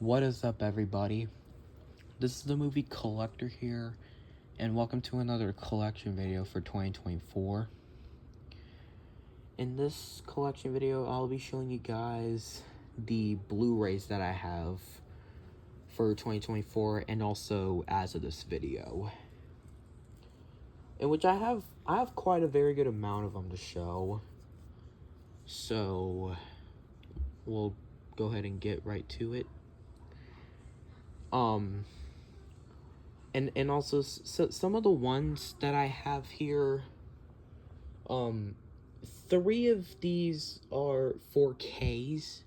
What is up, everybody? This is the movie collector here, and welcome to another collection video for 2024. In this collection video, I'll be showing you guys the Blu-rays that I have for 2024, and also as of this video, in which I have quite a very good amount of them to show. So we'll go ahead and get right to it. And also, some of the ones that I have here, 3 of these are 4Ks,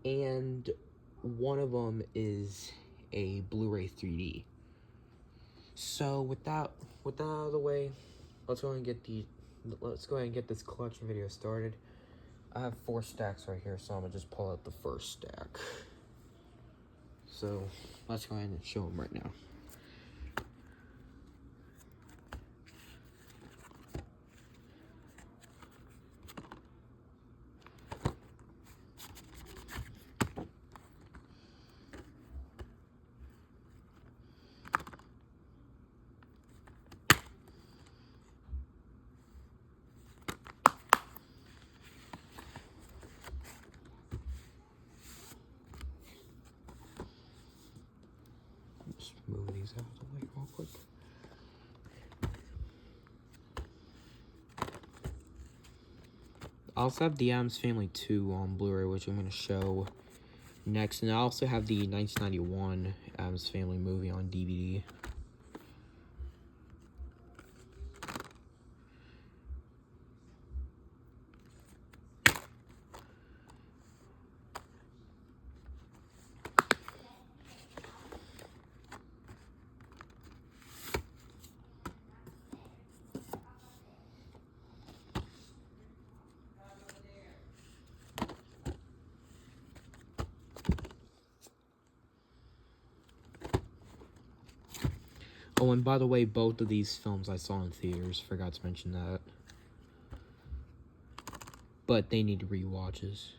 and one of them is a Blu-ray 3D. So with that out of the way, let's go ahead and get this collection video started. I have 4 stacks right here, so I'm gonna just pull out the first stack. So let's go ahead and show them right now. Just move these out of the way real quick. I also have the Addams Family 2 on Blu-ray, which I'm going to show next. And I also have the 1991 Addams Family movie on DVD. Oh, and by the way, both of these films I saw in theaters. Forgot to mention that. But they need rewatches.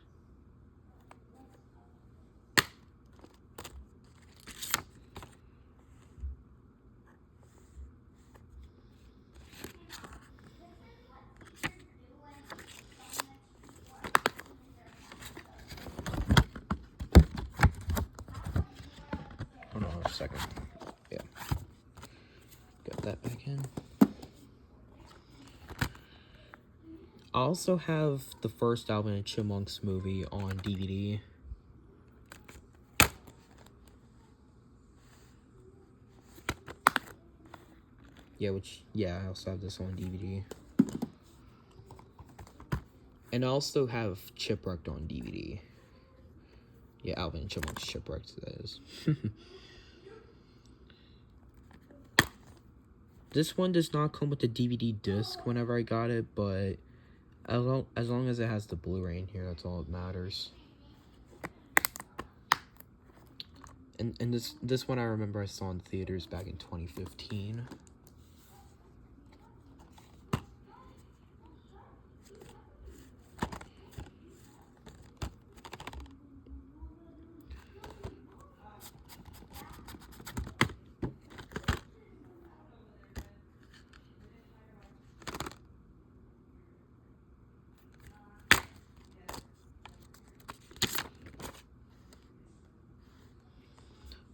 Hold on a second. Yeah. Got that back in. I also have the first Alvin and Chipmunks movie on DVD. I also have this on DVD. And I also have Chipwrecked on DVD. Yeah, Alvin and Chipmunks Chipwrecked, that is. This one does not come with the DVD disc whenever I got it, but as long as it has the Blu-ray in here, that's all that matters. And this one I remember I saw in theaters back in 2015.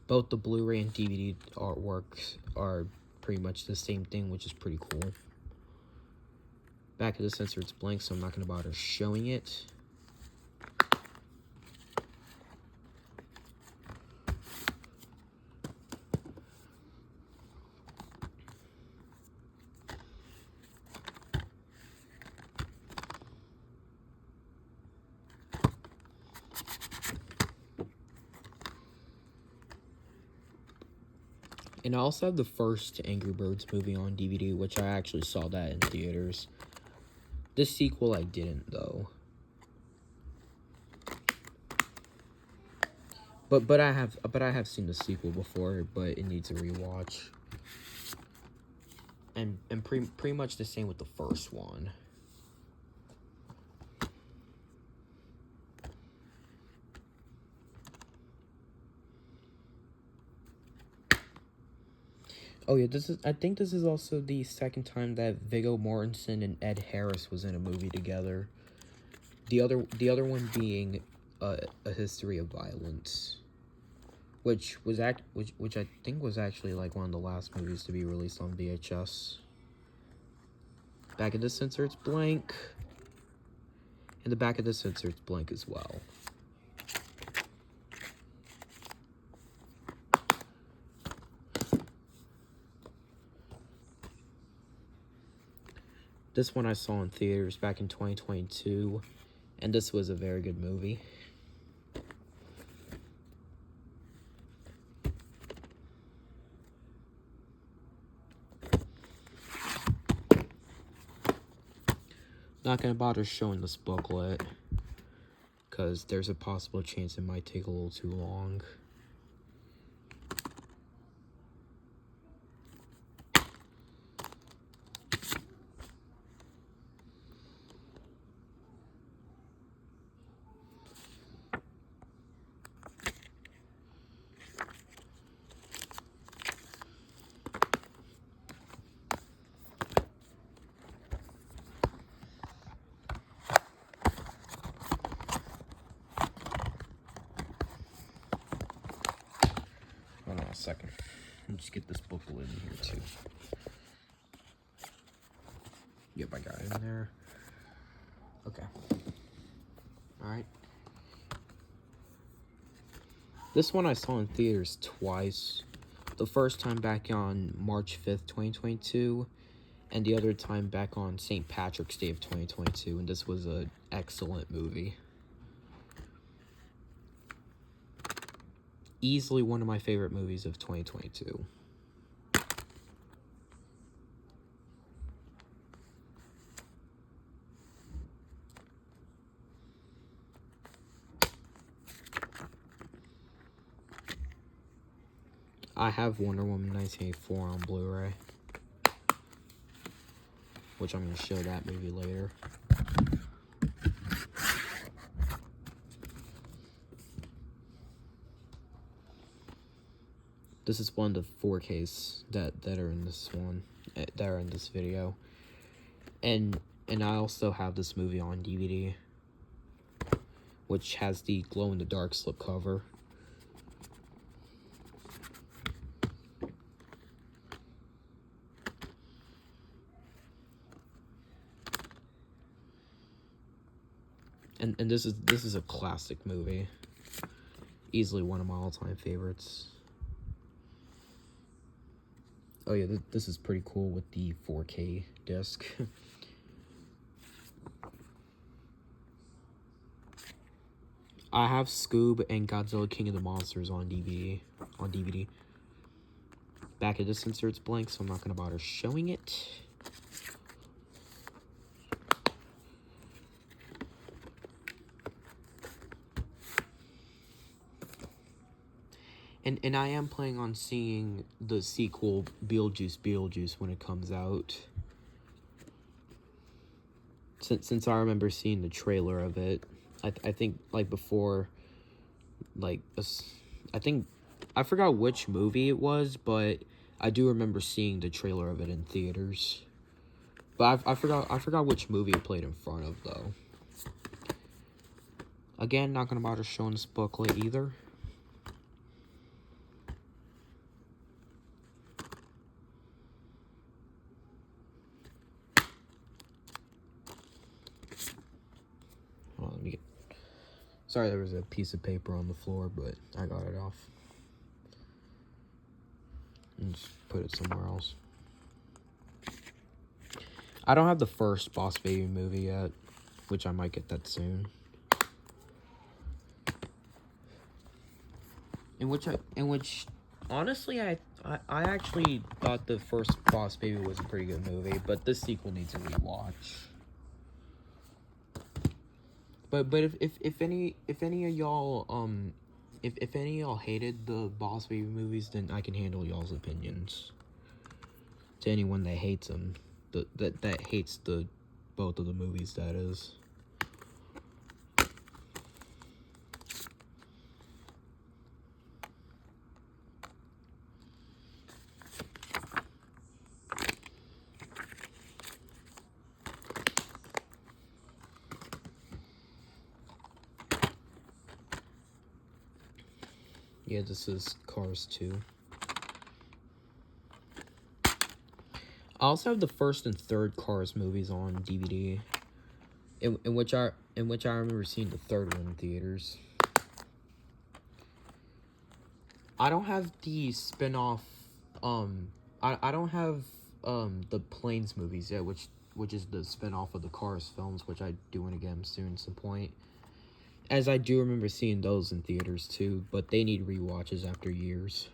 Both the Blu-ray and DVD artworks are pretty much the same thing, which is pretty cool. Back of the sensor, it's blank, so I'm not going to bother showing it. And I also have the first Angry Birds movie on DVD, which I actually saw that in theaters. The sequel I didn't, though. But I have seen the sequel before, but it needs a rewatch. And pretty much the same with the first one. Oh yeah, I think this is also the second time that Viggo Mortensen and Ed Harris was in a movie together. The other one being A History of Violence, which I think was actually like one of the last movies to be released on VHS. Back of the sensor, it's blank. And the back of the sensor, it's blank as well. This one I saw in theaters back in 2022, and this was a very good movie. Not gonna bother showing this booklet, because there's a possible chance it might take a little too long. Hold on a second. Let me just get this booklet in here too. Yep, I got it in there. Okay. Alright. This one I saw in theaters twice. The first time back on March 5th, 2022, and the other time back on St. Patrick's Day of 2022, and this was an excellent movie. Easily one of my favorite movies of 2022. I have Wonder Woman 1984 on Blu-ray, which I'm going to show that movie later. This is one of the 4Ks that are in this one, that are in this video. And I also have this movie on DVD, which has the glow-in-the-dark slipcover. And this is a classic movie. Easily one of my all-time favorites. Oh yeah, this is pretty cool with the 4K disc. I have Scoob and Godzilla King of the Monsters on DVD. Back of this insert's blank, so I'm not gonna bother showing it. And I am planning on seeing the sequel, Beetlejuice, when it comes out. Since I remember seeing the trailer of it, I think, like, before, like, I forgot which movie it was, but I do remember seeing the trailer of it in theaters. But I forgot which movie it played in front of, though. Again, not gonna bother showing this booklet either. Sorry, there was a piece of paper on the floor, but I got it off. And just put it somewhere else. I don't have the first Boss Baby movie yet, which I might get that soon. In which, honestly, I actually thought the first Boss Baby was a pretty good movie, but this sequel needs a rewatch. But if any of y'all if any of y'all hated the Boss Baby movies, then I can handle y'all's opinions. To anyone that hates them, that hates both of the movies, that is. Yeah, this is Cars 2. I also have the first and third Cars movies on DVD, in which I remember seeing the third one in theaters. I don't have the spin-off, I don't have the Planes movies yet, which is the spin-off of the Cars films, which I do want to get them soon at some point. As I do remember seeing those in theaters too, but they need rewatches after years.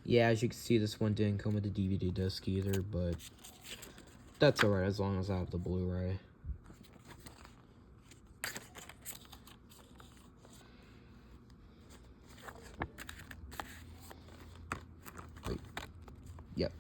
Yeah, as you can see, this one didn't come with a DVD disc either, but that's alright as long as I have the Blu-ray. Wait. Yep.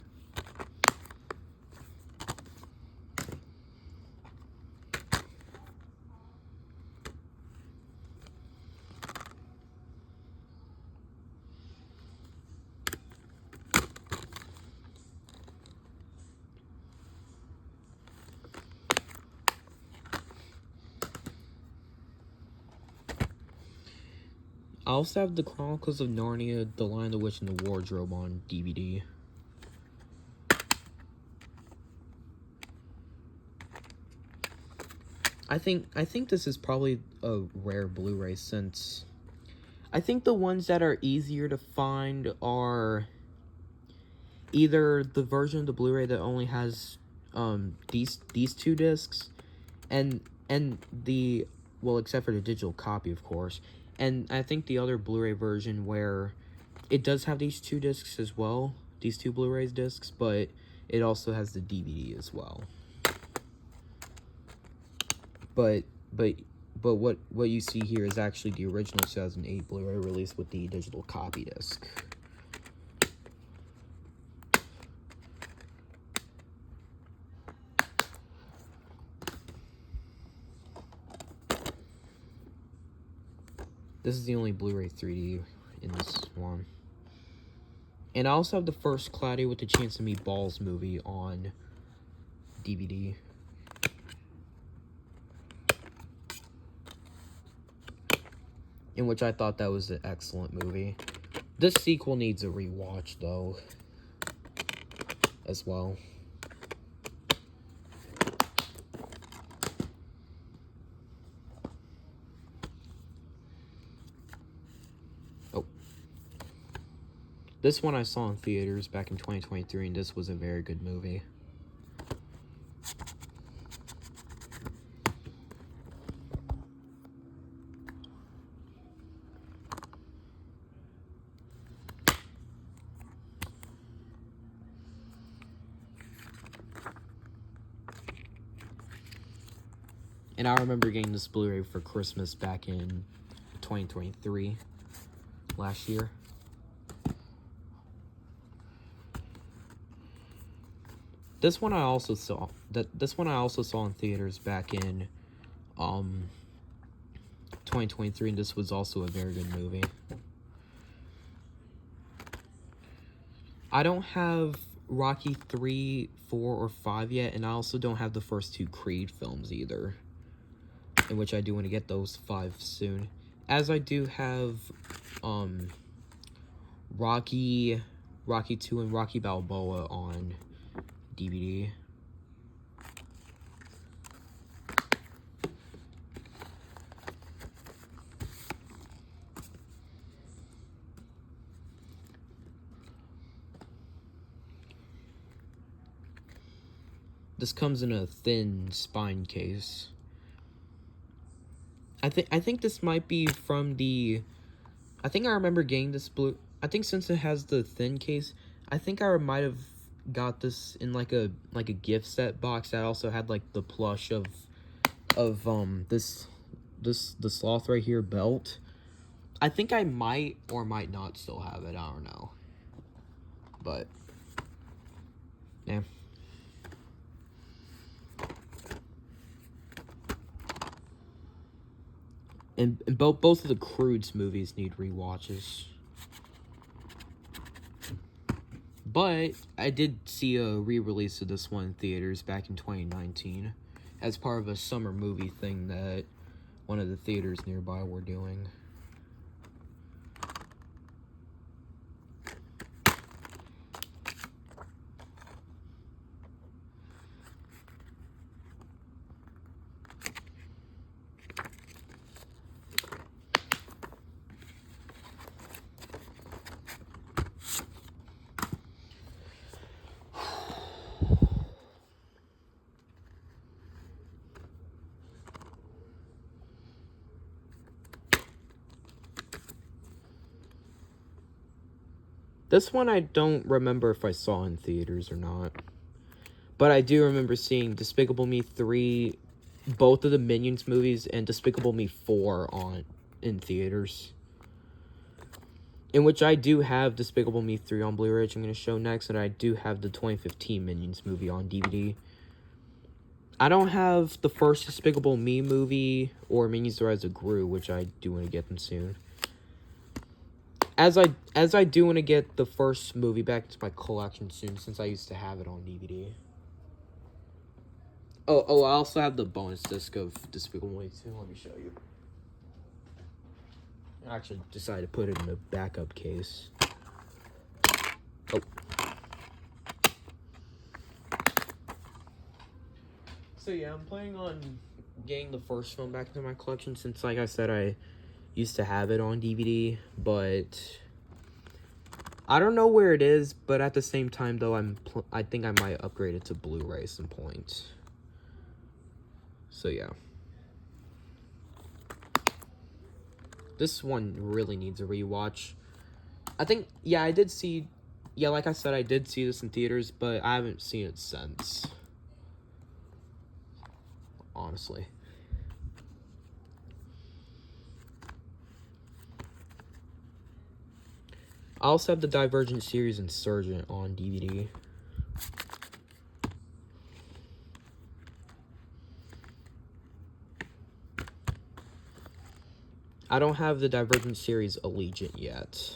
I also have the Chronicles of Narnia, The Lion, the Witch, and the Wardrobe on DVD. I think this is probably a rare Blu-ray, since I think the ones that are easier to find are either the version of the Blu-ray that only has these two discs, and the, well, except for the digital copy, of course, and I think the other Blu-ray version where it does have these two discs as well, these two Blu-ray discs, but it also has the DVD as well. But what you see here is actually the original 2008 Blu-ray release with the digital copy disc. This is the only Blu-ray 3D in this one. And I also have the first Cloudy with a Chance of Meatballs movie on DVD. In which I thought that was an excellent movie. This sequel needs a rewatch, though, as well. Oh. This one I saw in theaters back in 2023, and this was a very good movie. And I remember getting this Blu-ray for Christmas back in 2023, last year. This one I also saw. This one I also saw in theaters back in 2023, and this was also a very good movie. I don't have Rocky 3, 4, or 5 yet, and I also don't have the first two Creed films either, in which I do want to get those 5 soon. As I do have Rocky 2 and Rocky Balboa on DVD. This comes in a thin spine case. I think this might be from the... I think I remember getting this blue... I think since it has the thin case, I think I might have got this in like a gift set box that also had like the plush of the sloth right here belt. I think I might or might not still have it. I don't know. But yeah. And both of the Croods movies need rewatches. But I did see a re-release of this one in theaters back in 2019 as part of a summer movie thing that one of the theaters nearby were doing. This one I don't remember if I saw in theaters or not. But I do remember seeing Despicable Me 3, both of the Minions movies, and Despicable Me 4 in theaters. In which I do have Despicable Me 3 on Blu-ray, which I'm going to show next, and I do have the 2015 Minions movie on DVD. I don't have the first Despicable Me movie or Minions The Rise of Gru, which I do want to get them soon. As I do want to get the first movie back to my collection soon, since I used to have it on DVD. Oh, I also have the bonus disc of Despicable Me 2. Let me show you. I actually decided to put it in a backup case. Oh. So yeah, I'm planning on getting the first film back into my collection since, like I said, I used to have it on DVD, but I don't know where it is, but at the same time, though, I think I might upgrade it to Blu-ray at some point. So, yeah. This one really needs a rewatch. I think, yeah, like I said, I did see this in theaters, but I haven't seen it since. Honestly. I also have the Divergent series Insurgent on DVD. I don't have the Divergent series Allegiant yet,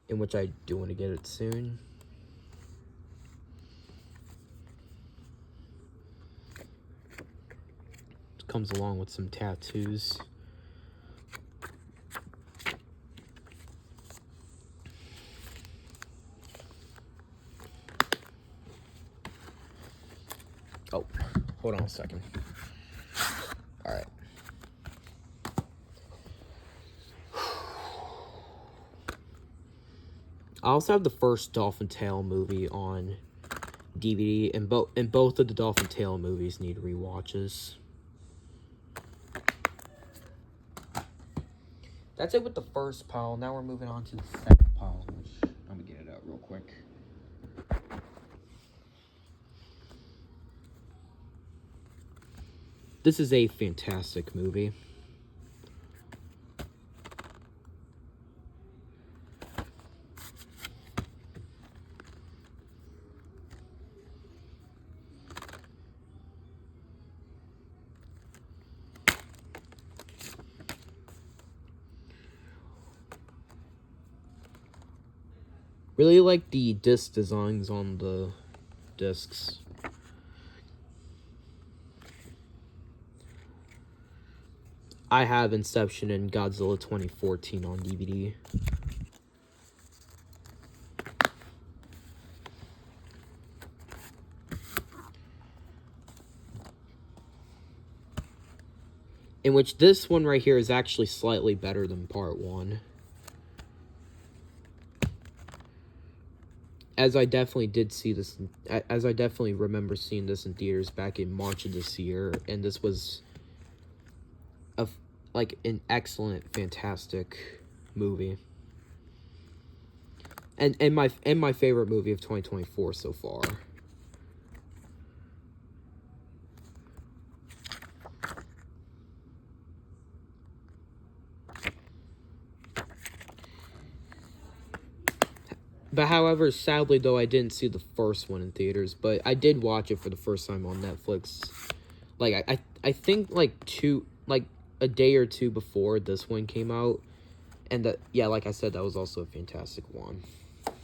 in which I do want to get it soon. It comes along with some tattoos. Oh, hold on a second. Alright. I also have the first Dolphin Tale movie on DVD, and both of the Dolphin Tale movies need rewatches. That's it with the first pile. Now we're moving on to the second pile, which I'm gonna get it out real quick. This is a fantastic movie. Really like the disc designs on the discs. I have Inception and Godzilla 2014 on DVD. In which this one right here is actually slightly better than part 1. As I definitely remember seeing this in theaters back in March of this year, and this was an excellent, fantastic movie, and my favorite movie of 2024 so far. But however, sadly though, I didn't see the first one in theaters, but I did watch it for the first time on Netflix. I think a day or two before this one came out, and that, yeah, like I said, that was also a fantastic one. But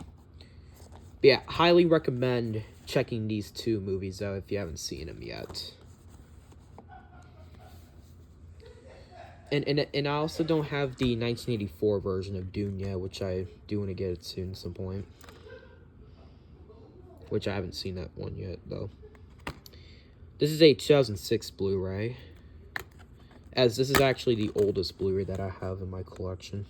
yeah, highly recommend checking these two movies out if you haven't seen them yet. And I also don't have the 1984 version of Dune yet, which I do want to get it soon at some point. Which I haven't seen that one yet, though. This is a 2006 Blu-ray, as this is actually the oldest Blu-ray that I have in my collection.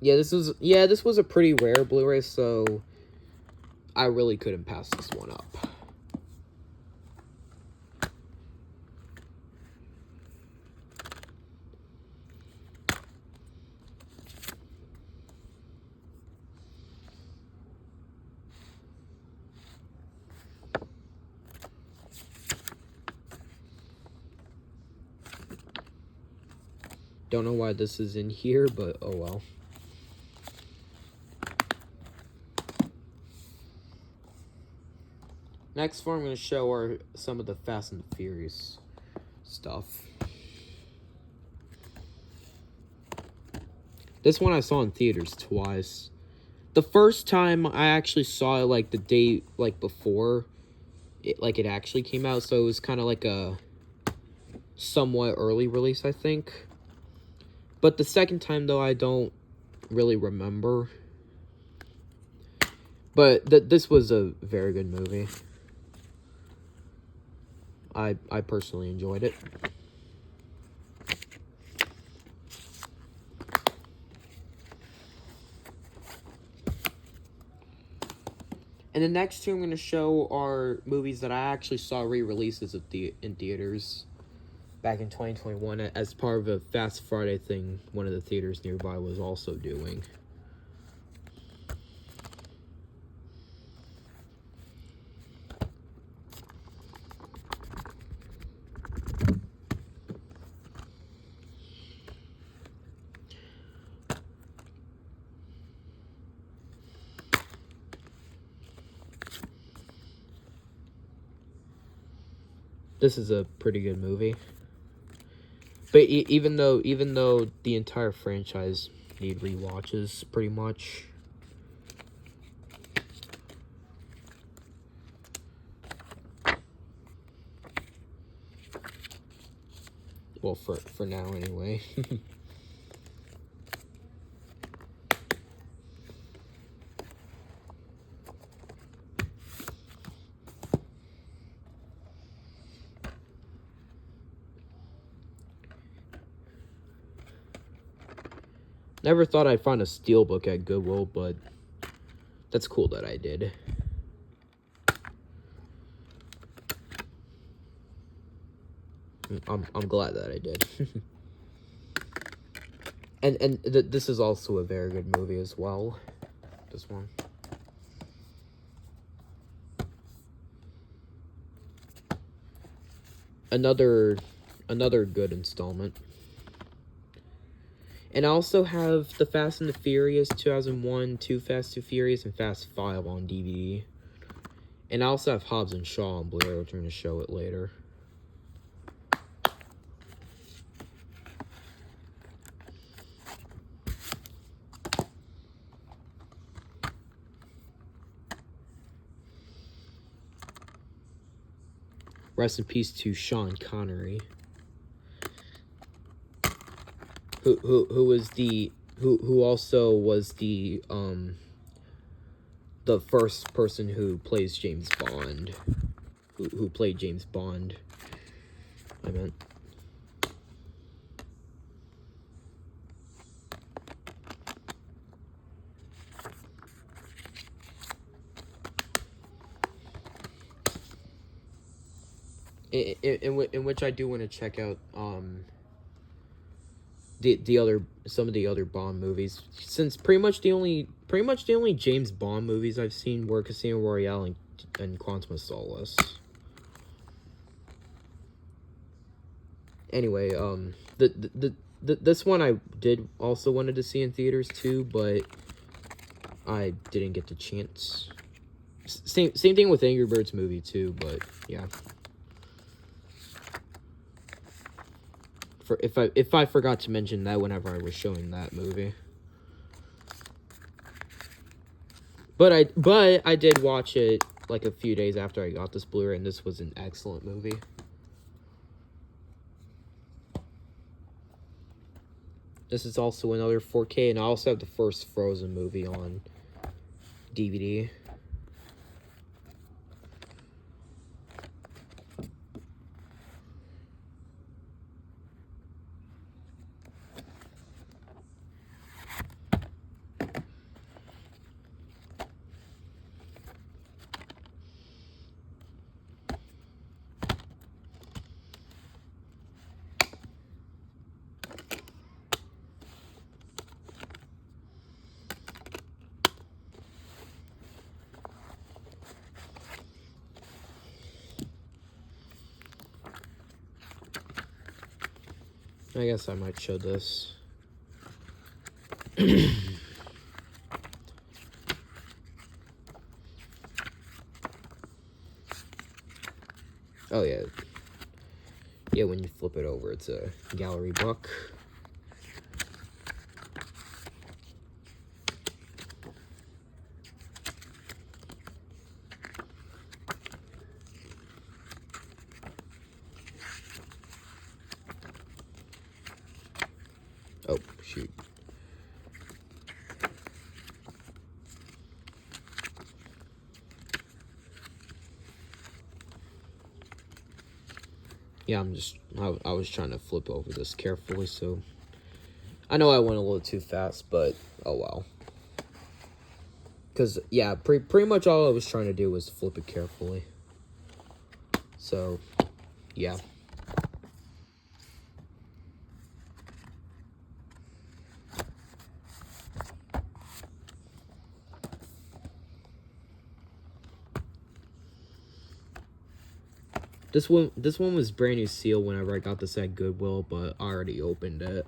Yeah, this was a pretty rare Blu-ray, so I really couldn't pass this one up. Don't know why this is in here, but oh well. Next one I'm going to show are some of the Fast and the Furious stuff. This one I saw in theaters twice. The first time I actually saw it like the day like before it actually came out, so it was kind of like a somewhat early release, I think. But the second time, though, I don't really remember. But this was a very good movie. I personally enjoyed it. And the next two I'm going to show are movies that I actually saw re-releases in theaters back in 2021 as part of a Fast Friday thing one of the theaters nearby was also doing. This is a pretty good movie. But even though the entire franchise need rewatches, pretty much. Well, for now anyway. Never thought I'd find a steelbook at Goodwill, but that's cool that I did. I'm glad that I did. and this is also a very good movie as well. This one. Another good installment. And I also have the Fast and the Furious 2001, 2 Fast, 2 Furious, and Fast 5 on DVD. And I also have Hobbs and Shaw on Blu-ray, which I'm going to show it later. Rest in peace to Sean Connery. Who also was the first person who plays James Bond, who played James Bond. I meant. In which I do want to check out some of the other Bond movies, since pretty much the only James Bond movies I've seen were Casino Royale and Quantum of Solace. Anyway, this one I did also wanted to see in theaters too, but I didn't get the chance. Same thing with Angry Birds movie too, but yeah. if I forgot to mention that whenever I was showing that movie. But I did watch it like a few days after I got this Blu-ray, and this was an excellent movie. This is also another 4K, and I also have the first Frozen movie on DVD. I guess I might show this. Oh yeah. Yeah, when you flip it over, it's a gallery book. Oh, shoot. Yeah, I was trying to flip over this carefully, so I know I went a little too fast, but oh well. Because, yeah, pretty much all I was trying to do was flip it carefully. So, yeah. This one was brand new seal whenever I got this at Goodwill, but I already opened it.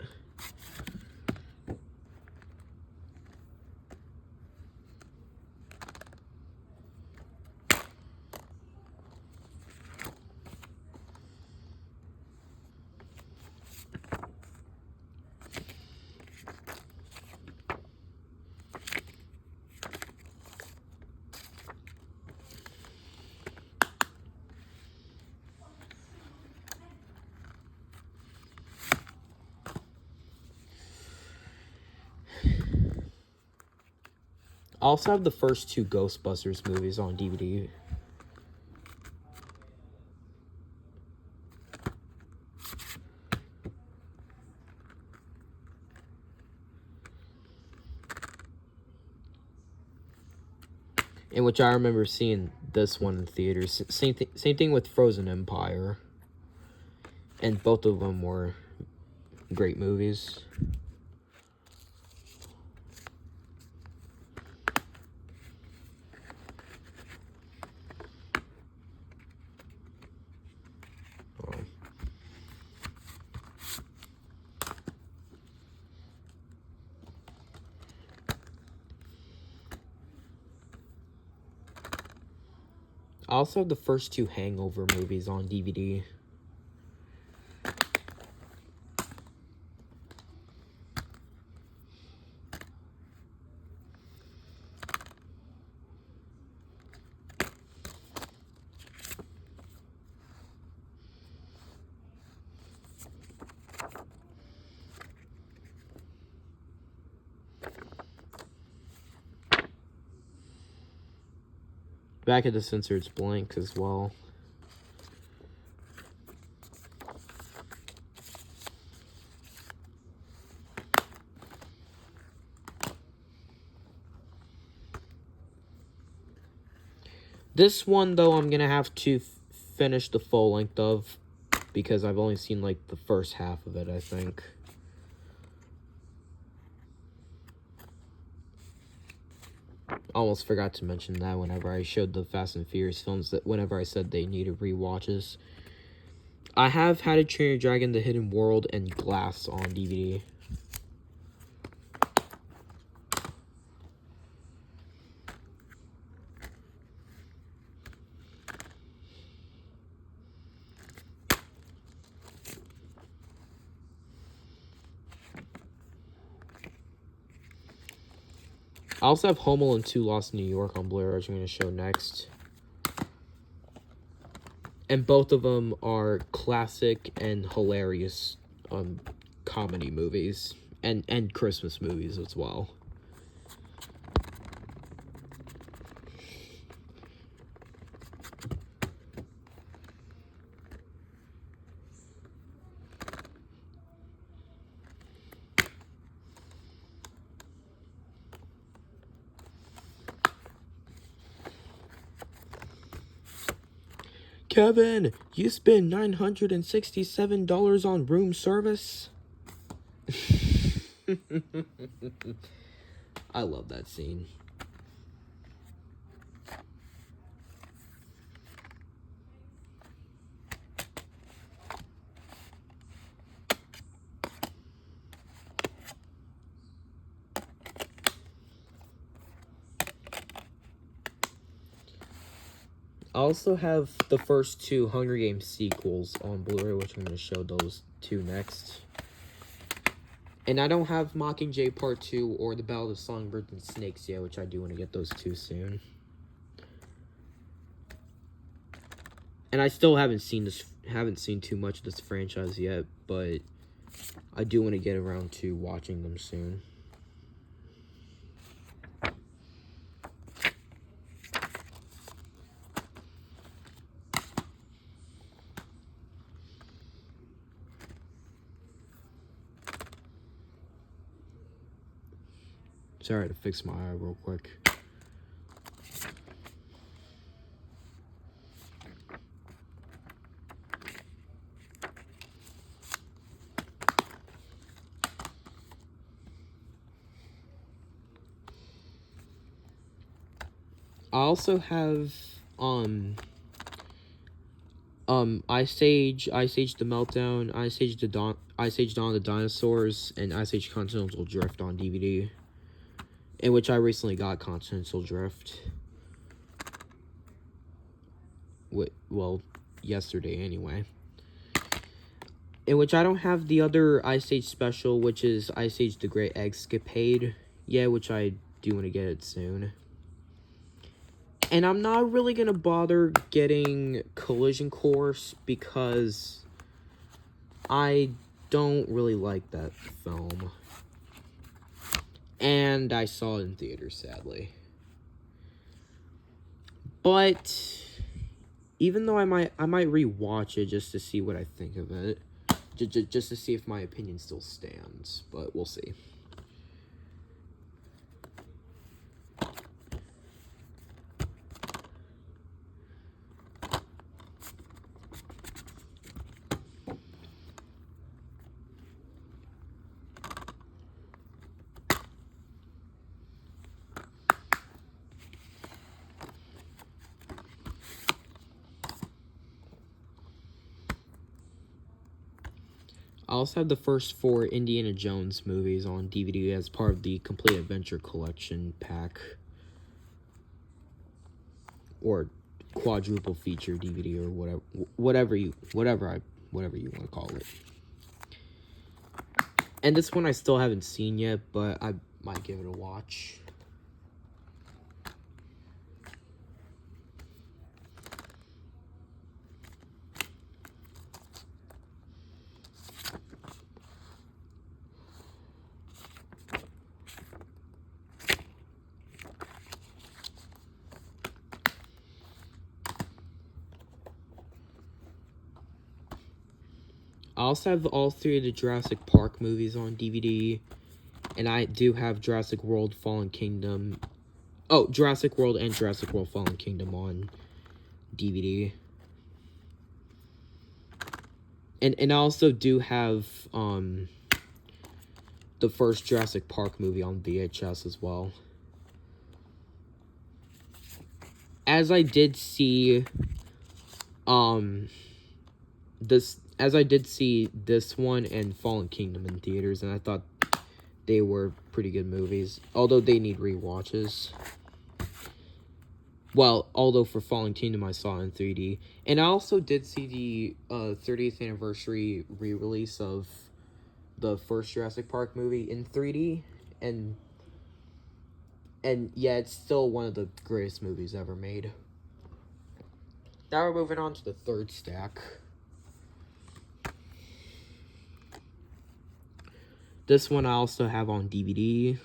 I also have the first two Ghostbusters movies on DVD. In which I remember seeing this one in theaters. Same thing with Frozen Empire. And both of them were great movies. I also have the first two Hangover movies on DVD. Back of the sensor, it's blank as well. This one, though, I'm gonna have to finish the full length of, because I've only seen, like, the first half of it, I think. Almost forgot to mention that whenever I showed the Fast and Furious films, that whenever I said they needed rewatches. I have How to Train Your Dragon, The Hidden World, and Glass on DVD. I also have Home Alone 2 Lost in New York on Blu-ray, which I'm going to show next. And both of them are classic and hilarious comedy movies. And Christmas movies as well. Kevin, you spent $967 on room service? I love that scene. I also have the first two Hunger Games sequels on Blu-ray, which I'm going to show those two next. And I don't have Mockingjay Part 2 or The Ballad of Songbirds and Snakes yet, which I do want to get those two soon. And I still haven't seen too much of this franchise yet, but I do want to get around to watching them soon. Sorry to fix my eye real quick. I also have Ice Age the Meltdown, Ice Age Dawn of the Dinosaurs, and Ice Age Continental Drift on DVD. In which I recently got Continental Drift. Well, yesterday anyway. In which I don't have the other Ice Age special, which is Ice Age The Great Escapade. Yeah, which I do want to get it soon. And I'm not really going to bother getting Collision Course because I don't really like that film. And I saw it in theaters, sadly. But even though I might rewatch it just to see what I think of it. Just to see if my opinion still stands. But we'll see. I also have the first 4 Indiana Jones movies on DVD as part of the Complete Adventure Collection pack. Or quadruple feature DVD or whatever you want to call it. And this one I still haven't seen yet, but I might give it a watch. I also have all 3 of the Jurassic Park movies on DVD. And I do have Jurassic World Fallen Kingdom. Oh, Jurassic World and Jurassic World Fallen Kingdom on DVD. And I also do have the first Jurassic Park movie on VHS as well. As I did see this one and Fallen Kingdom in theaters, and I thought they were pretty good movies, although they need rewatches. Well, although for Fallen Kingdom I saw it in 3D. And I also did see the 30th anniversary re-release of the first Jurassic Park movie in 3D, and And yeah, it's still one of the greatest movies ever made. Now we're moving on to the third stack. This one I also have on DVD.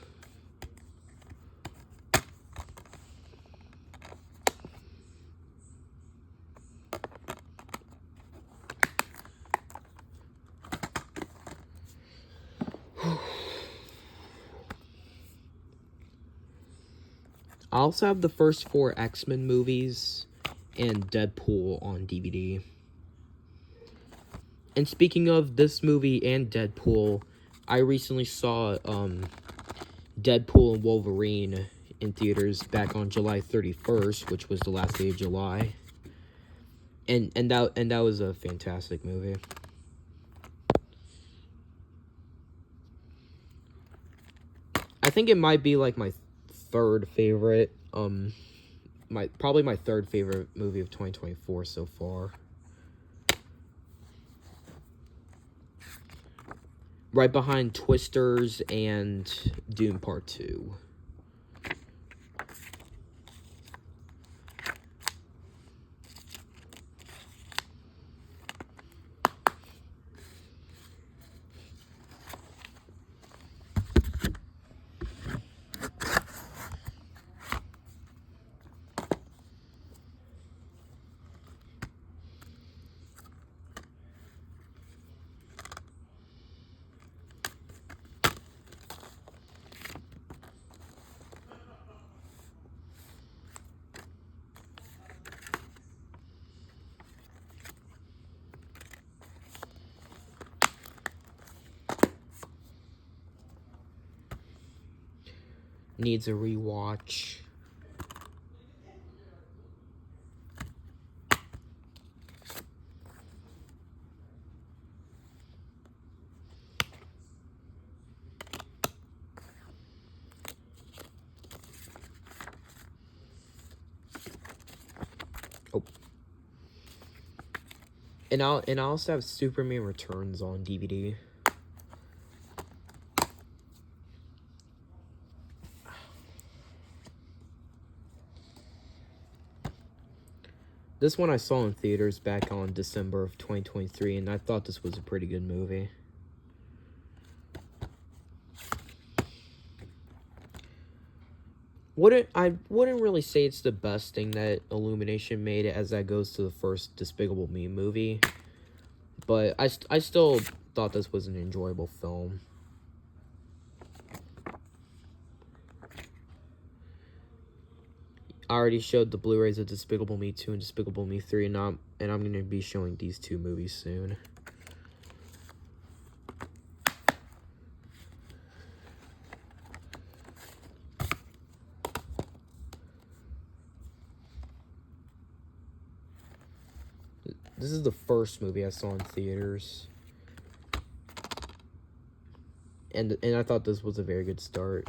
I also have the first 4 X-Men movies and Deadpool on DVD. And speaking of this movie and Deadpool, I recently saw Deadpool and Wolverine in theaters back on July 31st, which was the last day of July. And that was a fantastic movie. I think it might be like my third favorite probably my third favorite movie of 2024 so far. Right behind Twisters and Dune Part 2. Needs a rewatch. Oh. And I also have Superman Returns on DVD. This one I saw in theaters back on December of 2023, and I thought this was a pretty good movie. I wouldn't really say it's the best thing that Illumination made, as that goes to the first Despicable Me movie, but I still thought this was an enjoyable film. I already showed the Blu-rays of Despicable Me 2 and Despicable Me 3, and I'm going to be showing these 2 movies soon. This is the first movie I saw in theaters. And I thought this was a very good start.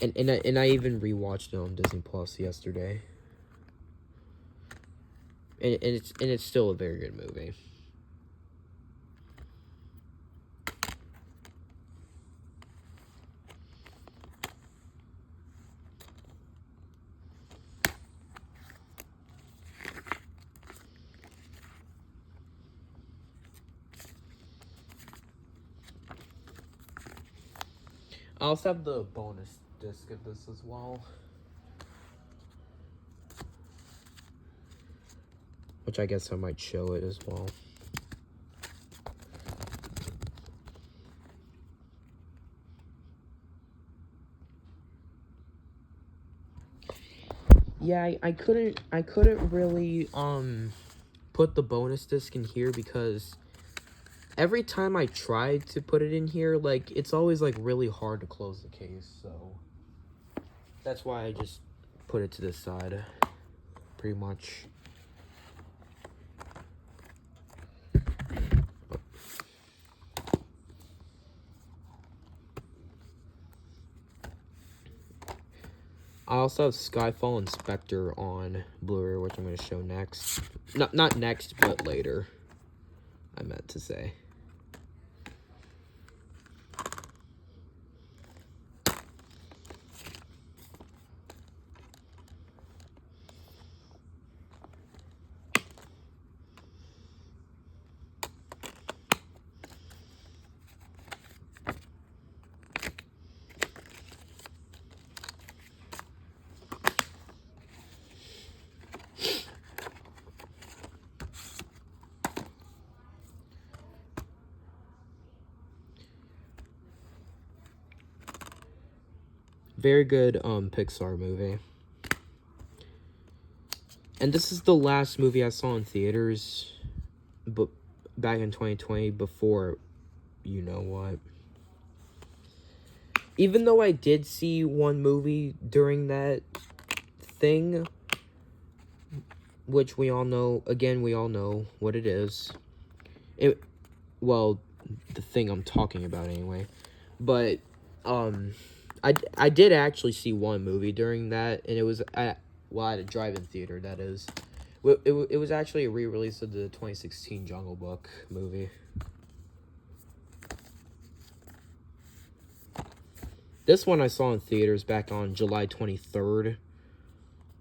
And I even rewatched it on Disney Plus yesterday. And it's still a very good movie. I also have the bonus disc of this as well, which I guess I might show it as well. Yeah, I couldn't really put the bonus disc in here because every time I tried to put it in here, like, it's always like really hard to close the case, so that's why I just put it to this side, pretty much. I also have Skyfall and Spectre on Blu-ray, which I'm going to show next. Not next, but later, I meant to say. Very good Pixar movie. And this is the last movie I saw in theaters, but back in 2020, before you know what. Even though I did see one movie during that thing, which we all know what it is. Well, the thing I'm talking about anyway. But I did actually see one movie during that, and it was at a drive-in theater, that is. It was actually a re-release of the 2016 Jungle Book movie. This one I saw in theaters back on July 23rd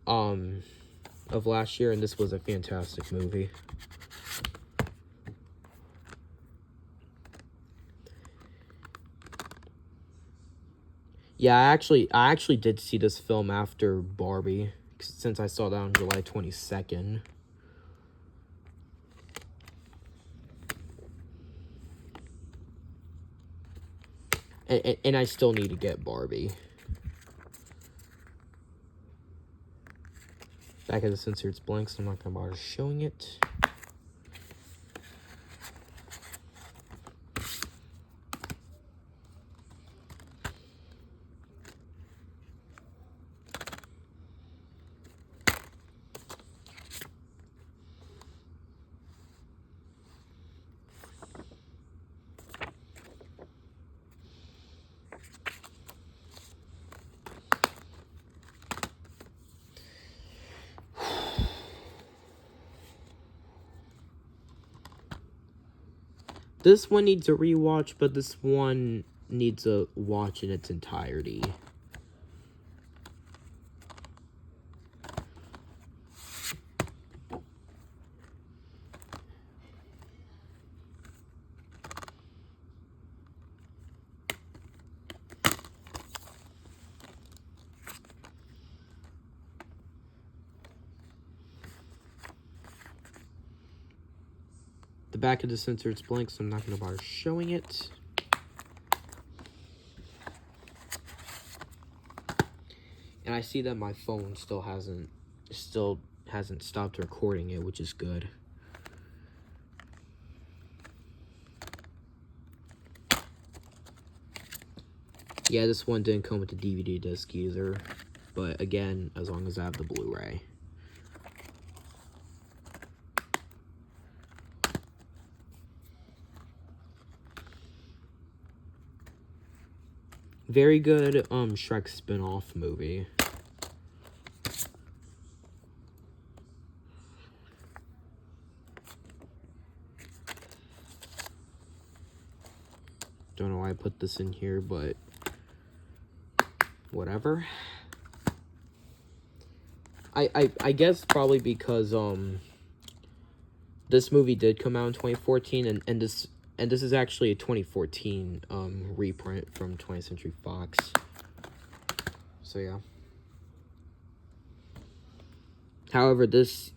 of last year, and this was a fantastic movie. Yeah, I actually did see this film after Barbie, since I saw that on July 22nd. And I still need to get Barbie. Back of the sensor, it's blank, so I'm not going to bother showing it. This one needs a rewatch, but this one needs a watch in its entirety. The back of the sensor, it's blank, so I'm not going to bother showing it. And I see that my phone still hasn't stopped recording it, which is good. Yeah, this one didn't come with the DVD disc either, but again, as long as I have the Blu-ray. Very good Shrek spin-off movie. Don't know why I put this in here, but whatever. I guess probably because this movie did come out in 2014, and this is actually a 2014 reprint from 20th Century Fox. So yeah. However, this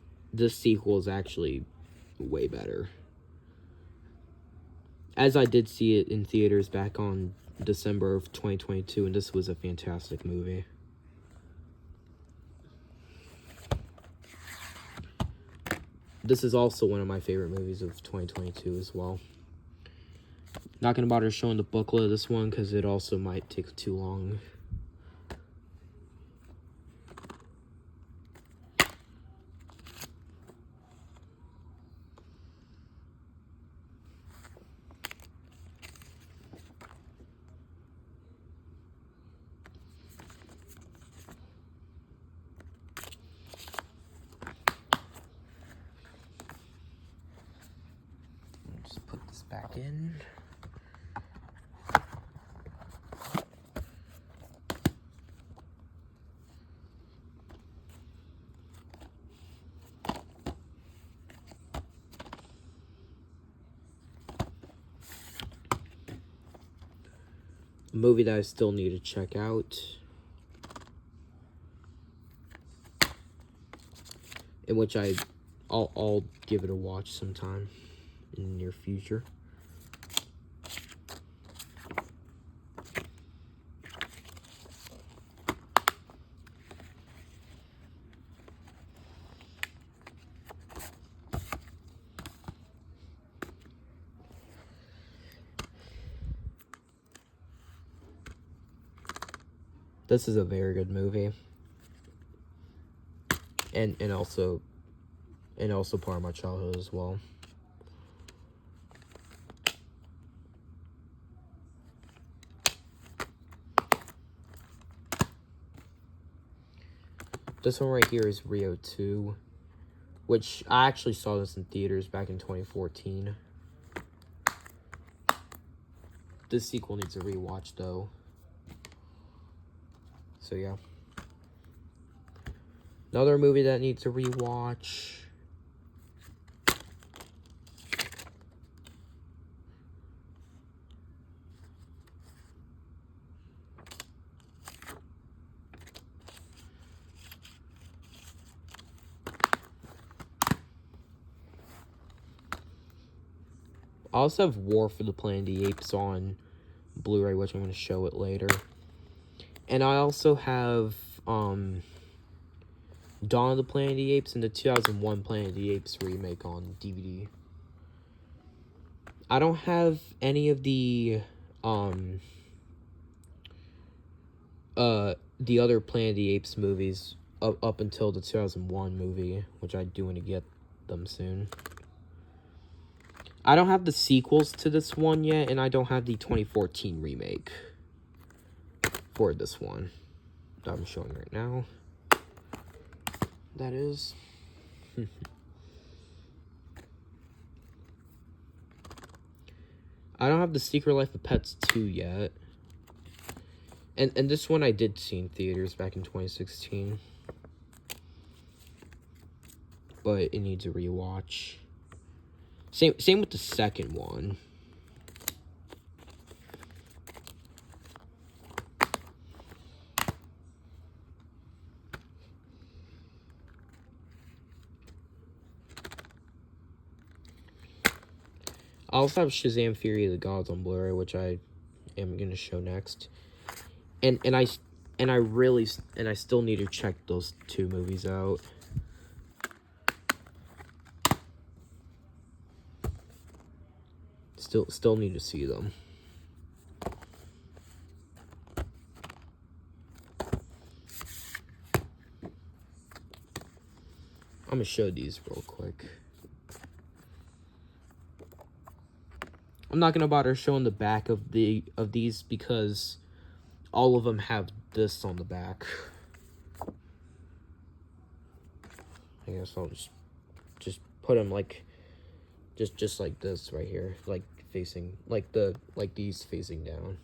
sequel is actually way better. As I did see it in theaters back on December of 2022, and this was a fantastic movie. This is also one of my favorite movies of 2022 as well. Not going to bother showing the booklet of this one because it also might take too long. Just put this back in. A movie that I still need to check out, in which I'll give it a watch sometime in the near future. This is a very good movie. And also part of my childhood as well. This one right here is Rio 2, which I actually saw this in theaters back in 2014. This sequel needs a rewatch though. So yeah. Another movie that needs a rewatch. I also have War for the Planet of the Apes on Blu-ray, which I'm going to show it later. And I also have Dawn of the Planet of the Apes and the 2001 Planet of the Apes remake on DVD. I don't have any of the other Planet of the Apes movies up until the 2001 movie, which I do want to get them soon. I don't have the sequels to this one yet, and I don't have the 2014 remake for this one that I'm showing right now. That is. I don't have the Secret Life of Pets 2 yet. And this one I did see in theaters back in 2016. But it needs a rewatch. Same with the second one. I also have Shazam! Fury of the Gods on Blu-ray, which I am gonna show next. And I still need to check those two movies out. Still need to see them. I'm gonna show these real quick. I'm not gonna bother showing the back of these because all of them have this on the back. I guess I'll just put them like just like this right here, like facing like these facing down.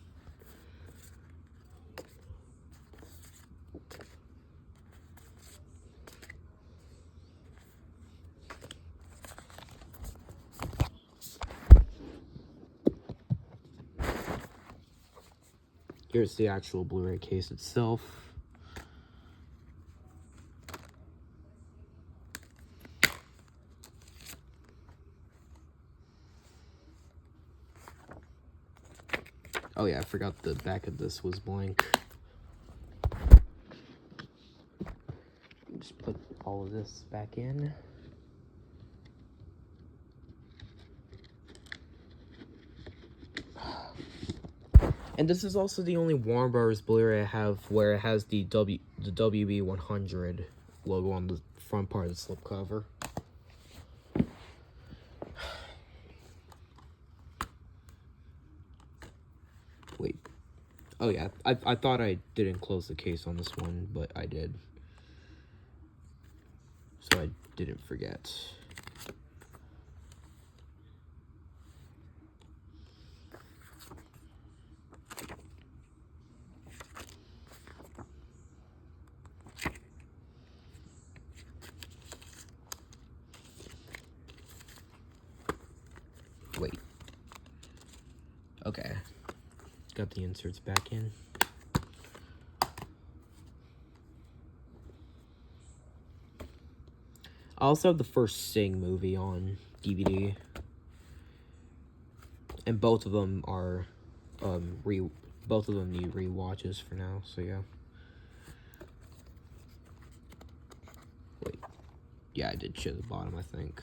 Here's the actual Blu-ray case itself. Oh yeah, I forgot the back of this was blank. Just put all of this back in. And this is also the only Warner Bros. Blu-ray I have where it has the WB100 logo on the front part of the slipcover. Wait. Oh yeah, I thought I didn't close the case on this one, but I did. So I didn't forget. Wait. Okay. Got the inserts back in. I also have the first Sing movie on DVD. And both of them are both of them need rewatches for now, so yeah. Wait. Yeah, I did show the bottom, I think.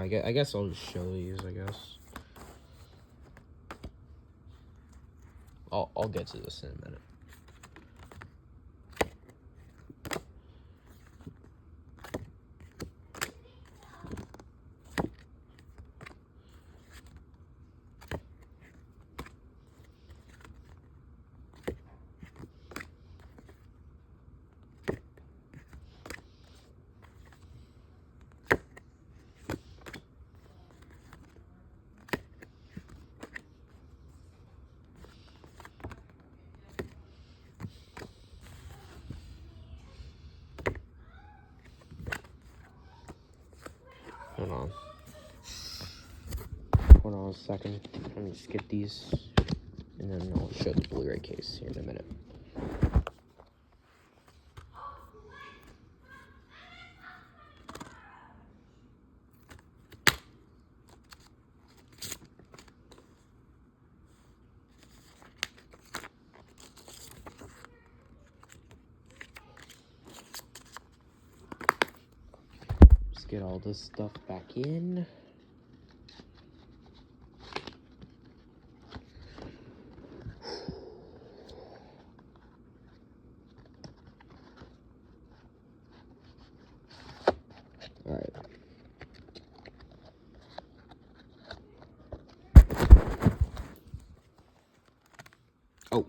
Here, I guess I'll just show these, I guess. I'll get to this in a minute. Hold on a second. Let me just get these, and then I'll show the Blu-ray case here in a minute. Just get all this stuff back in. Alright. Oh.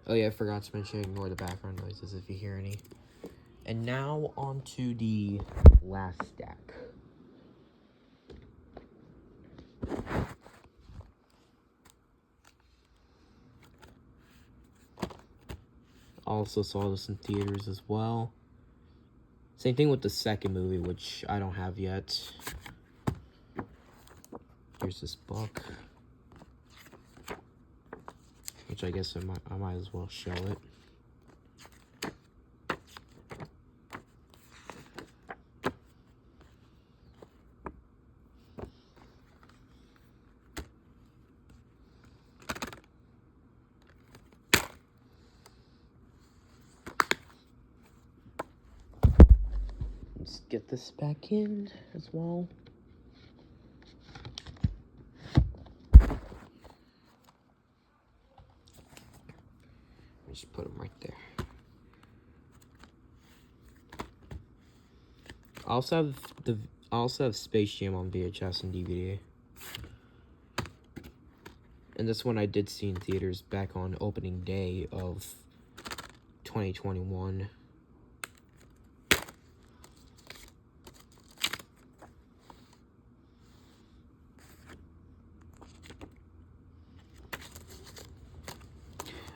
Oh yeah, I forgot to mention, ignore the background noises if you hear any. And now on to the last stack. Also saw this in theaters as well. Same thing with the second movie, which I don't have yet. Here's this book, which I guess I might as well show it. Let's get this back in as well. Just put them right there. I also have Space Jam on VHS and DVD. And this one I did see in theaters back on opening day of 2021.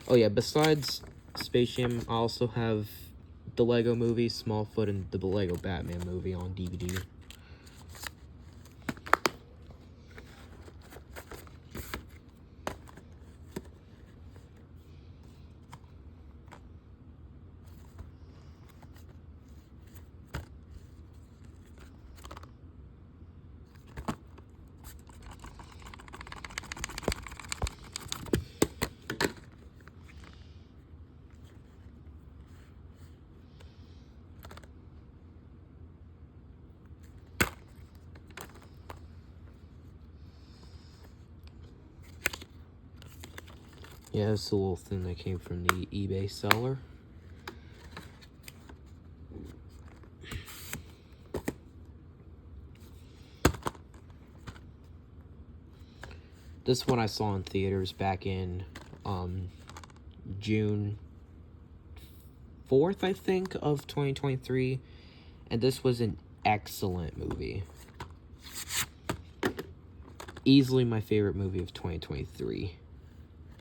Oh yeah, besides Space Jam, I also have the Lego Movie, Smallfoot, and the Lego Batman movie on DVD. Yeah, it's a little thing that came from the eBay seller. This one I saw in theaters back in June 4th, I think, of 2023. And this was an excellent movie. Easily my favorite movie of 2023.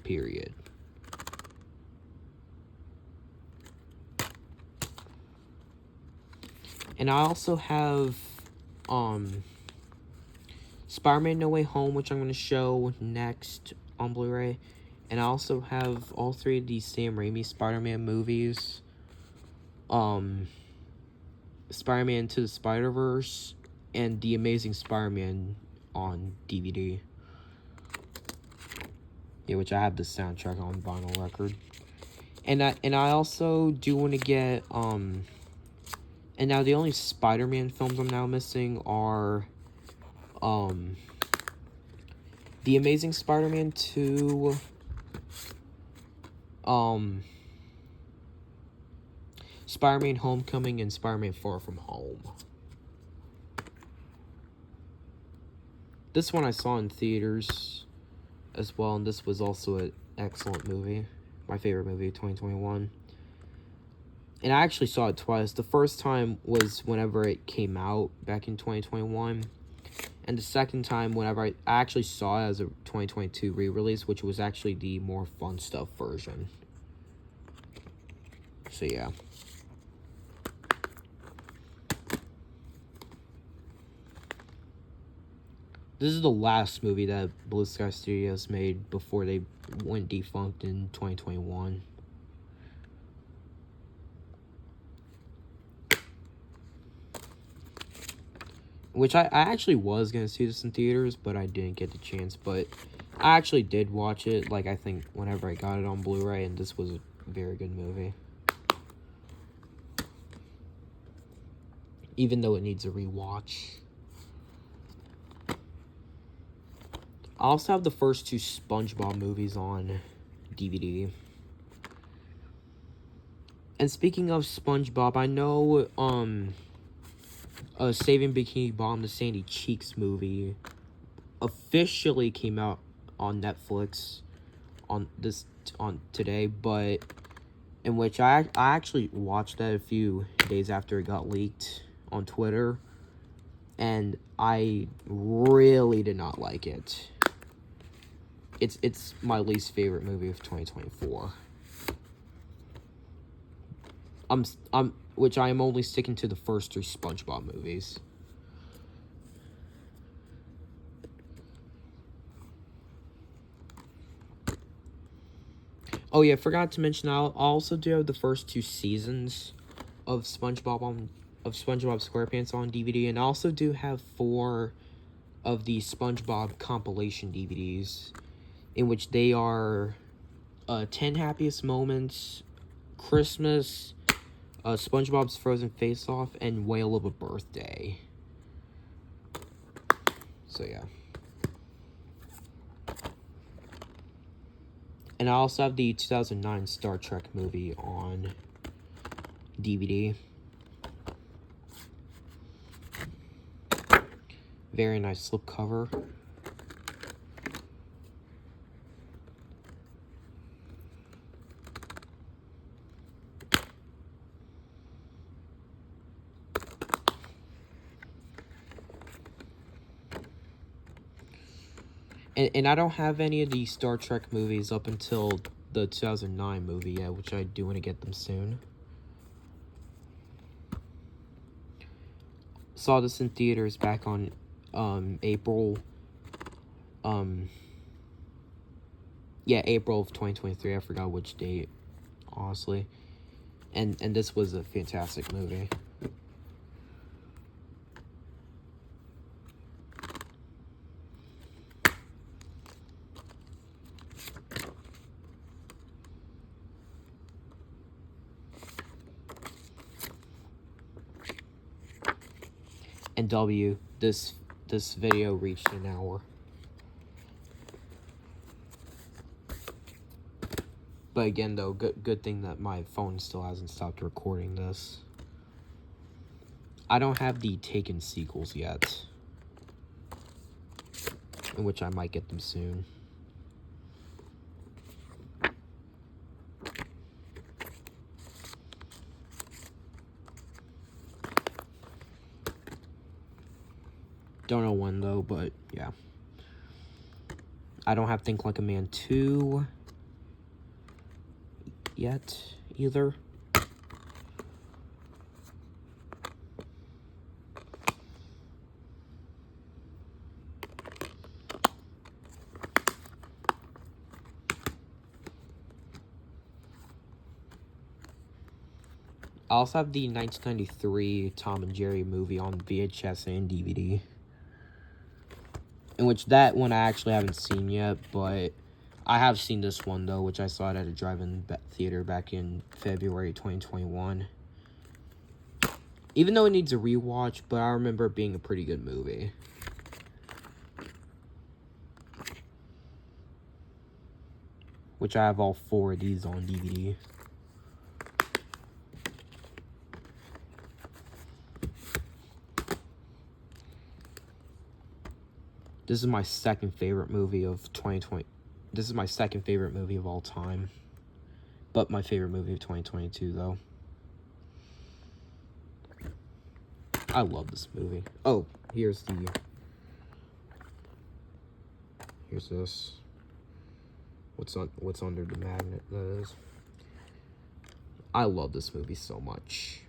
Period. And I also have Spider-Man No Way Home, which I'm going to show next on Blu-ray. And I also have all three of these Sam Raimi Spider-Man movies. Spider-Man Into the Spider-Verse and The Amazing Spider-Man on DVD. Yeah, which I have the soundtrack on vinyl record. And I also do want to get, and now the only Spider-Man films I'm now missing are, The Amazing Spider-Man 2, Spider-Man Homecoming, and Spider-Man Far From Home. This one I saw in theaters as well, and this was also an excellent movie. My favorite movie of 2021. And I actually saw it twice. The first time was whenever it came out back in 2021. And the second time whenever I actually saw it as a 2022 re-release, which was actually the more fun stuff version. So yeah. This is the last movie that Blue Sky Studios made before they went defunct in 2021. Which I actually was going to see this in theaters, but I didn't get the chance. But I actually did watch it, like, I think whenever I got it on Blu-ray, and this was a very good movie. Even though it needs a rewatch. I also have the first two SpongeBob movies on DVD. And speaking of SpongeBob, I know, Saving Bikini Bottom, the Sandy Cheeks movie officially came out on Netflix on today, but in which I actually watched that a few days after it got leaked on Twitter, and I really did not like it. It's my least favorite movie of 2024. Which I am only sticking to the first three SpongeBob movies. Oh yeah, forgot to mention, I also do have the first two seasons of SpongeBob SquarePants on DVD, and I also do have 4 of the SpongeBob compilation DVDs, in which they are 10 Happiest Moments, Christmas, SpongeBob's Frozen Face-Off, and Whale of a Birthday. So yeah. And I also have the 2009 Star Trek movie on DVD. Very nice slipcover. And I don't have any of the Star Trek movies up until the 2009 movie yet, which I do want to get them soon. Saw this in theaters back on April of 2023. I forgot which date, honestly. And this was a fantastic movie. And this video reached an hour. But again, though, good thing that my phone still hasn't stopped recording this. I don't have the Taken sequels yet, in which I might get them soon. Don't know when, though, but yeah. I don't have Think Like a Man 2 yet, either. I also have the 1993 Tom and Jerry movie on VHS and DVD. In which that one I actually haven't seen yet, but I have seen this one, though, which I saw it at a drive-in theater back in February 2021. Even though it needs a rewatch, but I remember it being a pretty good movie. Which I have all 4 of these on DVD. This is my second favorite movie of 2020. This is my second favorite movie of all time. But my favorite movie of 2022, though. I love this movie. Oh, here's this. What's under the magnet, that is. I love this movie so much.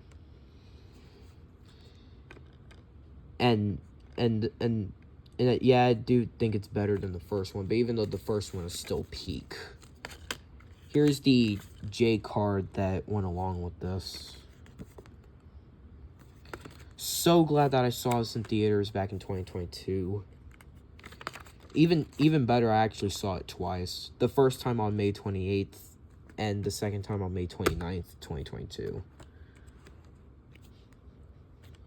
And yeah, I do think it's better than the first one, but even though the first one is still peak. Here's the J card that went along with this. So glad that I saw this in theaters back in 2022. Even better, I actually saw it twice. The first time on May 28th, and the second time on May 29th, 2022.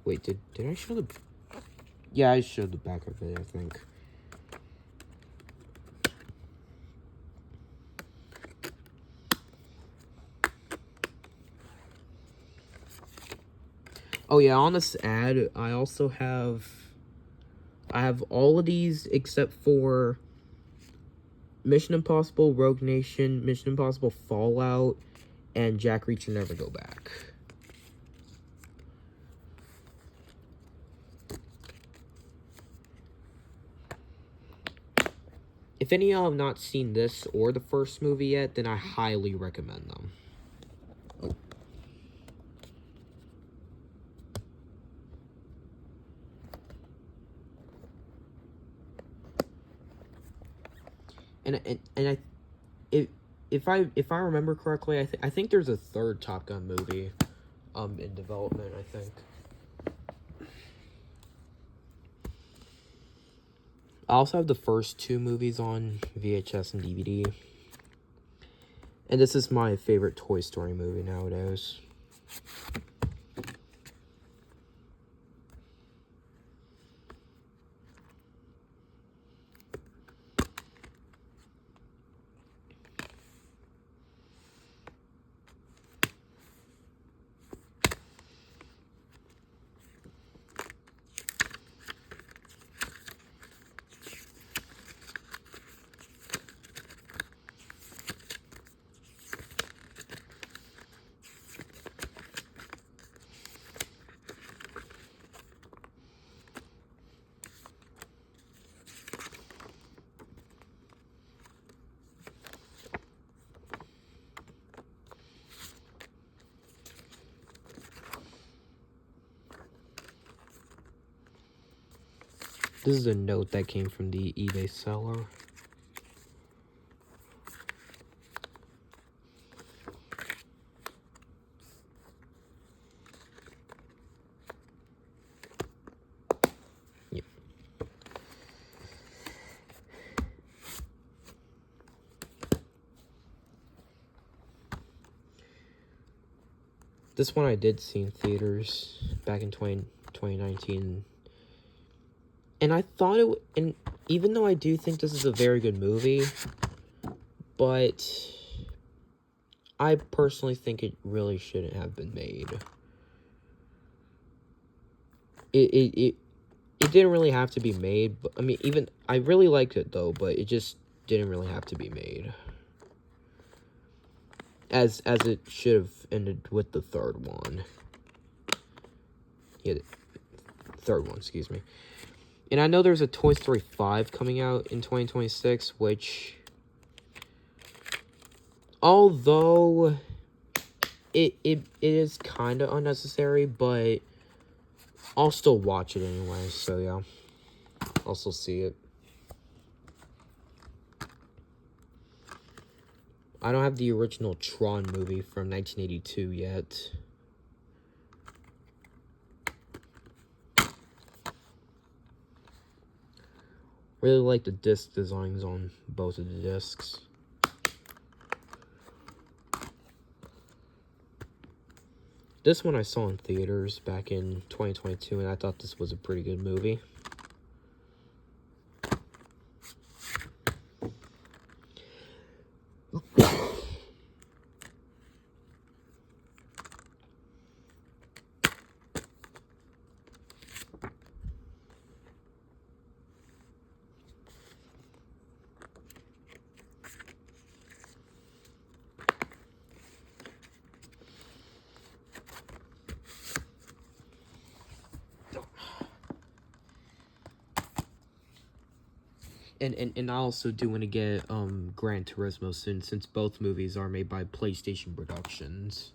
Wait, did I show the... Yeah, I showed the back of it, I think. Oh yeah, on this ad, I also have... I have all of these except for Mission Impossible, Rogue Nation, Mission Impossible Fallout, and Jack Reacher Never Go Back. If any of y'all have not seen this or the first movie yet, then I highly recommend them. Oh. If I remember correctly, I think there's a third Top Gun movie in development, I think. I also have the first 2 movies on VHS and DVD. And this is my favorite Toy Story movie nowadays. This is a note that came from the eBay seller. Yep. This one I did see in theaters back in 2019. And I thought it... And even though I do think this is a very good movie, but I personally think it really shouldn't have been made. It didn't really have to be made. But, I mean, even... I really liked it, though, but it just didn't really have to be made. As it should have ended with the third one. Yeah, third one, excuse me. And I know there's a Toy Story 5 coming out in 2026, which, although it is kind of unnecessary, but I'll still watch it anyway, so yeah. I'll still see it. I don't have the original Tron movie from 1982 yet. Really like the disc designs on both of the discs. This one I saw in theaters back in 2022, and I thought this was a pretty good movie. And I also do want to get Gran Turismo soon, since both movies are made by PlayStation Productions.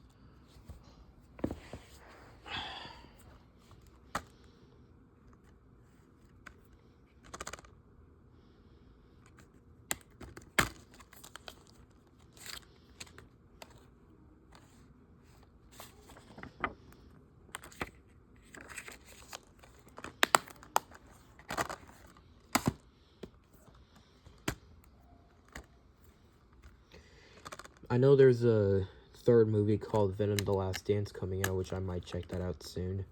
I know there's a third movie called Venom: The Last Dance coming out, which I might check that out soon,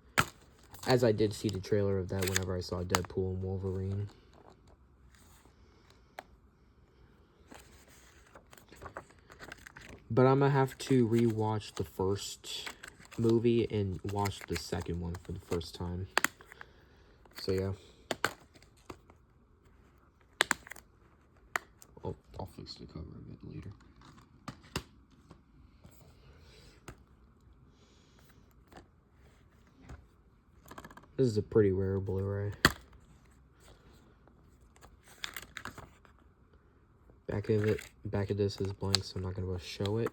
as I did see the trailer of that whenever I saw Deadpool and Wolverine. But I'm gonna have to rewatch the first movie and watch the second one for the first time. So yeah. I'll fix the cover of it later. This is a pretty rare Blu-ray. Back of this is blank, so I'm not gonna show it.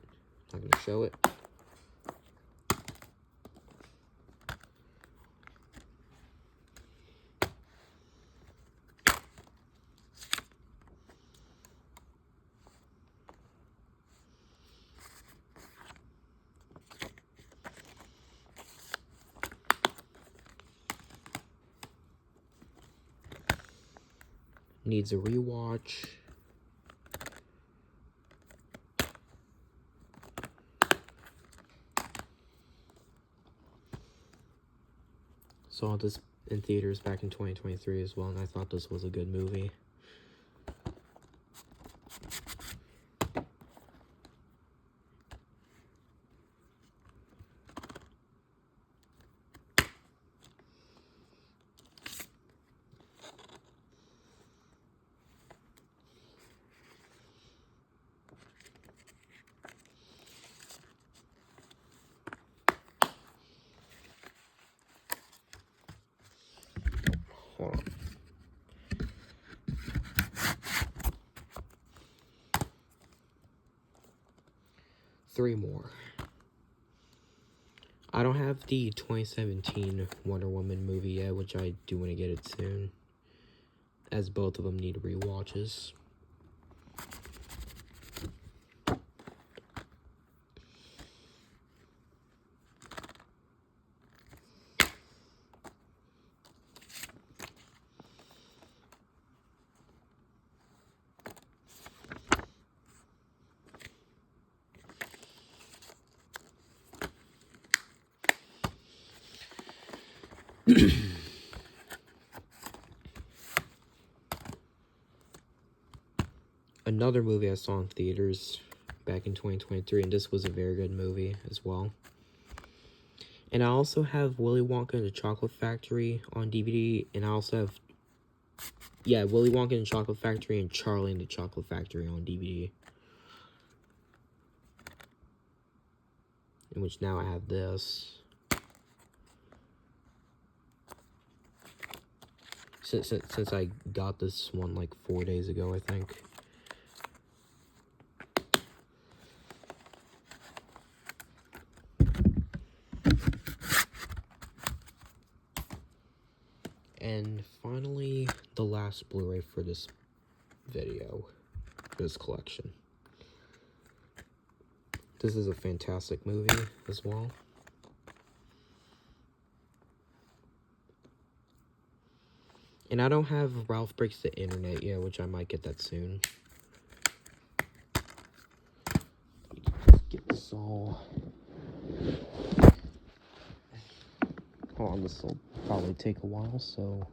Needs a rewatch. Saw this in theaters back in 2023 as well, and I thought this was a good movie. Hold on. Three more. I don't have the 2017 Wonder Woman movie yet, which I do want to get it soon, as both of them need rewatches. Another movie I saw in theaters back in 2023, and this was a very good movie as well. And I also have Willy Wonka and the Chocolate Factory on DVD, and I also have, Willy Wonka and the Chocolate Factory and Charlie and the Chocolate Factory on DVD. In which now I have this. Since I got this one like 4 days ago, I think. And finally, the last Blu-ray for this video, for this collection. This is a fantastic movie as well. And I don't have Ralph Breaks the Internet yet, which I might get that soon. Let's get this all on, this will probably take a while, so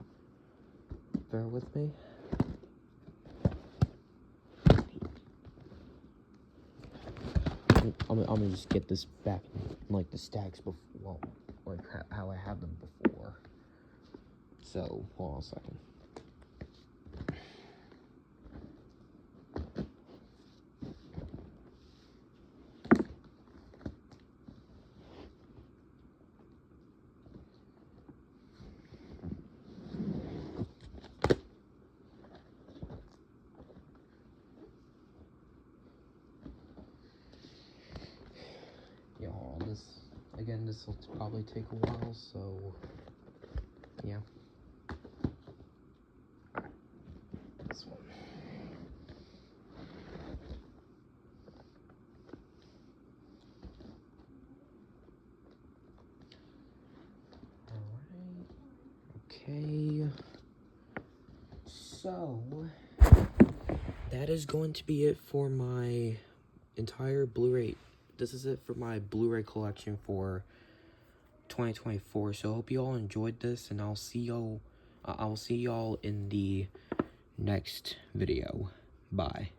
bear with me. I'm gonna just get this back in, like, the stacks before, well, like how I had them before. So, hold on a second. Yeah, hold on, this will probably take a while, so, yeah. This one. Alright, okay. So, that is going to be it for my entire Blu-ray. This is it for my Blu-ray collection for 2024. So I hope you all enjoyed this, and I'll see y'all in the next video. Bye.